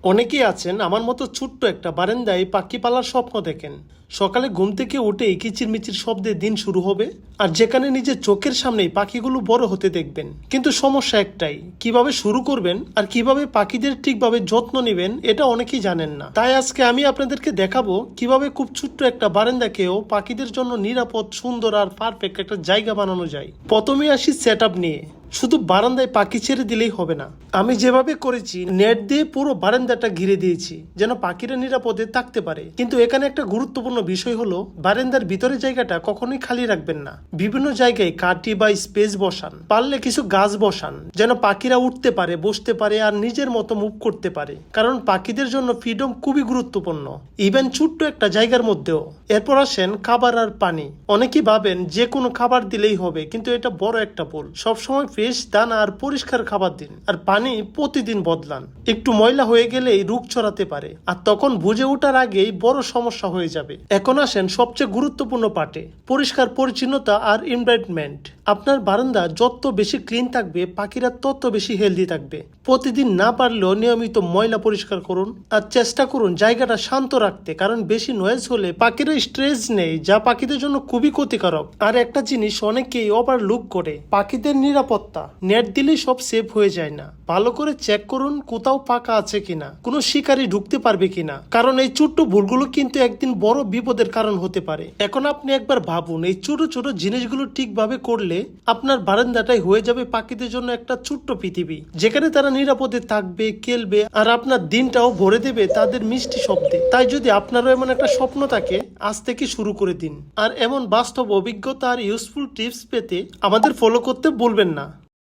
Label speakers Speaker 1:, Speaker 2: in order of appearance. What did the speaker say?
Speaker 1: অনেকেই আছেন আমার মতো ছোট্ট একটা বারান্দায় পাখি পালার স্বপ্ন দেখেন। সকালে ঘুম থেকে উঠেই কিচিরমিচির শব্দে দিন শুরু হবে, আর যেখানে নিজের চোখের সামনেই পাখিগুলো বড় হতে দেখবেন। কিন্তু সমস্যা একটাই, কিভাবে শুরু করবেন আর কিভাবে পাখিদের ঠিকভাবে যত্ন নেবেন এটা অনেকেই জানেন না। তাই আজকে আমি আপনাদেরকে দেখাবো কিভাবে খুব ছোট্ট একটা বারান্দাকেও পাখিদের জন্য নিরাপদ, সুন্দর আর পারফেক্ট একটা জায়গা বানানো যায়। প্রথমে আসি সেটআপ নিয়ে। শুধু বারান্দায় পাখি ছেড়ে দিলেই হবে না। আমি যেভাবে করেছি, নেট দিয়ে পুরো বারান্দাটা ঘিরে দিয়েছি যেন পাখিরা নিরাপদে থাকতে পারে। কিন্তু এখানে একটা গুরুত্বপূর্ণ বিষয় হলো, বারান্দার ভিতরে জায়গাটা কখনোই খালি রাখবেন না। বিভিন্ন জায়গায় কাঠি বা স্পেস বসান, পারলে কিছু গাছ বসান যেন পাখিরা উঠতে পারে, বসতে পারে আর নিজের মতো মুভ করতে পারে। কারণ পাখিদের জন্য ফ্রিডম খুবই গুরুত্বপূর্ণ, ইভেন ছোট্ট একটা জায়গার মধ্যেও। এরপর আসেন খাবার আর পানি। অনেকেই ভাবেন যে কোনো খাবার দিলেই হবে, কিন্তু এটা বড় একটা ভুল। সবসময় ফ্রেশ দানা আর পরিষ্কার খাবার দিন, আর পানি প্রতিদিন বদলান। একটু ময়লা হয়ে গেলেই রোগ ছড়াতে পারে, আর তখন বুঝে ওঠার আগেই বড় সমস্যা হয়ে যাবে। এখন আসেন সবচেয়ে গুরুত্বপূর্ণ পার্টে, পরিষ্কার পরিচ্ছন্নতা আর এনভায়রনমেন্ট। আপনার বারান্দা যত বেশি ক্লিন থাকবে, পাখিরা তত বেশি হেলদি থাকবে। প্রতিদিন না পারলেও নিয়মিত ময়লা পরিষ্কার করুন, আর চেষ্টা করুন জায়গাটা শান্ত রাখতে, কারণ বেশি নয়েজ হলে পাখিরা স্ট্রেস নেই, যা পাখিদের জন্য খুবই ক্ষতিকারক। আর একটা জিনিস অনেকেই ওভারলুক করে, পাখিদের নিরাপত্তা। নেট দিলেই সব সেফ হয়ে যায় না। ভালো করে চেক করুন কোথাও ফাঁকা আছে কিনা, কোনো শিকারী ঢুকতে পারবে কিনা, কারণ এই ছোট্ট ভুলগুলো কিন্তু একদিন বড় বিপদের কারণ হতে পারে। এখন আপনি একবার ভাবুন, এই ছোট ছোট জিনিসগুলো ঠিকভাবে করলে আপনার বারান্দাটাই হয়ে যাবে পাখিদের জন্য একটা ছোট্ট পৃথিবী, যেখানে তারা নিরাপদে থাকবে, খেলবে, আর আপনার দিনটাও ভরে দেবে তাদের মিষ্টি শব্দে। তাই যদি আপনারও এমন একটা স্বপ্ন থাকে, আজ থেকে শুরু করে দিন। আর এমন বাস্তব অভিজ্ঞতা আর ইউজফুল টিপস পেতে আমাদের ফলো করতে ভুলবেন না।